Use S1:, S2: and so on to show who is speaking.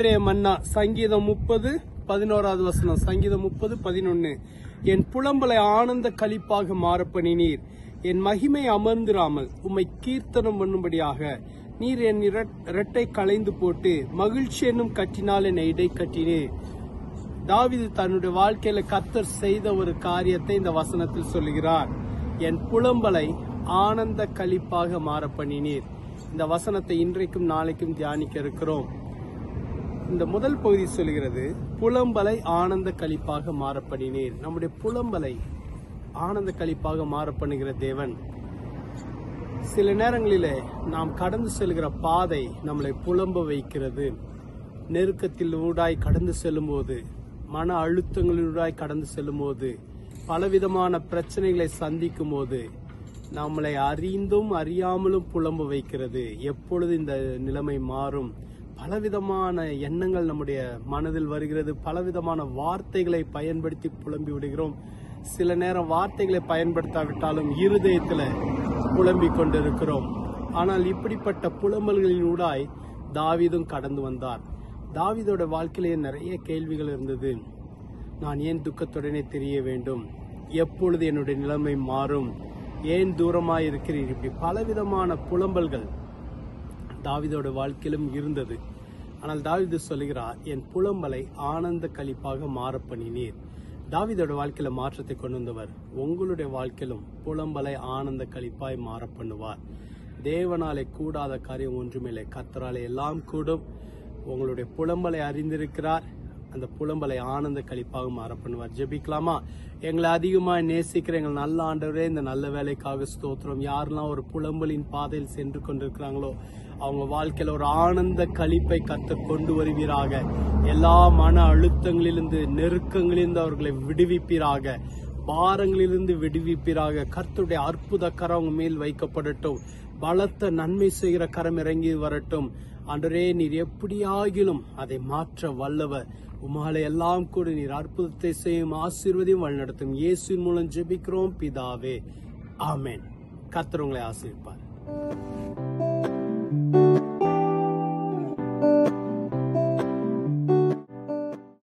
S1: அன்றைய மன்னா. சங்கீதம் 30:11 வசனம். சங்கீதம் 30:11. என் புலம்பலை ஆனந்த களிப்பாக மாறப்பண்ணினீர். என் மகிமை அமர்ந்திராமல் உம்மை கீர்த்தனம் பண்ணும்படியாக நீர் என் இரட்டை களைந்து போட்டு மகிழ்ச்சி என்னும் கட்டினால் என்னை இடை கட்டினீர். தாவீது தன்னுடைய வாழ்க்கையில கர்த்தர் செய்த ஒரு காரியத்தை இந்த வசனத்தில் சொல்லுகிறார். என் புலம்பலை ஆனந்த களிப்பாக மாறப்பண்ணினீர். இந்த வசனத்தை இன்றைக்கும் நாளைக்கும் தியானிக்க இருக்கிறோம். இந்த முதல் பகுதி சொல்கிறது, புலம்பலை ஆனந்த களிப்பாக மாறப்பண்ணினீர். நம்முடைய புலம்பலை ஆனந்த களிப்பாக மாறப்பண்ணுகிற தேவன். சில நேரங்களிலே நாம் கடந்து செல்கிற பாதை நம்மளை புலம்ப வைக்கிறது. நெருக்கத்தில் ஊடாய் கடந்து செல்லும் போது, மன அழுத்தங்களூடாய் கடந்து செல்லும் போது, பலவிதமான பிரச்சனைகளை சந்திக்கும் போது நம்மளை அறிந்தும் அறியாமலும் புலம்ப வைக்கிறது. எப்பொழுது இந்த நிலைமை மாறும்? பலவிதமான எண்ணங்கள் நம்முடைய மனதில் வருகிறது. பலவிதமான வார்த்தைகளை பயன்படுத்தி புலம்பி விடுகிறோம். சில நேரம் வார்த்தைகளை பயன்படுத்தாவிட்டாலும் இருதயத்துல புலம்பிக் கொண்டிருக்கிறோம். ஆனால் இப்படிப்பட்ட புலம்பல்களின் ஊடாய் தாவீதும் கடந்து வந்தார். தாவீதோட வாழ்க்கையிலே நிறைய கேள்விகள் இருந்தது. நான் ஏன் துக்கத்துடனே தெரிய வேண்டும்? எப்பொழுது என்னுடைய நிலைமை மாறும்? ஏன் தூரமாய் இருக்கிறீர்? இப்படி பலவிதமான புலம்பல்கள் தாவீதோட வாழ்க்கையிலும் இருந்தது. ஆனால் தாவீது சொல்லுகிறார், என் புலம்பலை ஆனந்த களிப்பாக மாறப்பண்ணினீர். தாவீதோட வாழ்க்கையில மாற்றத்தை கொண்டு வந்தவர் உங்களுடைய வாழ்க்கையிலும் புலம்பலை ஆனந்த களிப்பாய் மாறப்பண்ணுவார். தேவனாலே கூடாத காரியம் ஒன்றுமில்லை. கர்த்தராலே எல்லாம் கூடும். உங்களுடைய புலம்பலை அறிந்திருக்கிறார். அந்த புலம்பலை ஆனந்த களிப்பாக மாறப்பண்ணுவார். ஜெபிக்கலாமா? எங்களை அதிகமாக நேசிக்கிற எங்கள் நல்ல ஆண்டவரே, இந்த நல்ல வேலைக்காக ஸ்தோத்திரம். யாரெல்லாம் ஒரு புலம்பலின் பாதையில் சென்று கொண்டிருக்கிறாங்களோ அவங்க வாழ்க்கையில ஒரு ஆனந்த களிப்பை கர்த்தர் கொண்டு வருவீராக. எல்லா மன அழுத்தங்களிலிருந்து, நெருக்கங்களிலிருந்து அவர்களை விடுவிப்பீராக. பாரங்களிலிருந்து விடுவிப்பீராக. கர்த்தருடைய அற்புத கரம் அவங்க மேல் வைக்கப்படட்டும். பலத்த நன்மை செய்கிற கரம் இறங்கி வரட்டும். ஆண்டவரே, நீர் எப்படியாகிலும் அதை மாற்ற வல்லவர். உம்மாலே எல்லாம் கூட நீர் அற்புதத்தை செய்யும், ஆசீர்வதியும் வழிநடத்தும். இயேசுவின் மூலம் ஜெபிக்கிறோம் பிதாவே, ஆமென். கர்த்தர் உங்களை ஆசீர்வதிப்பார்.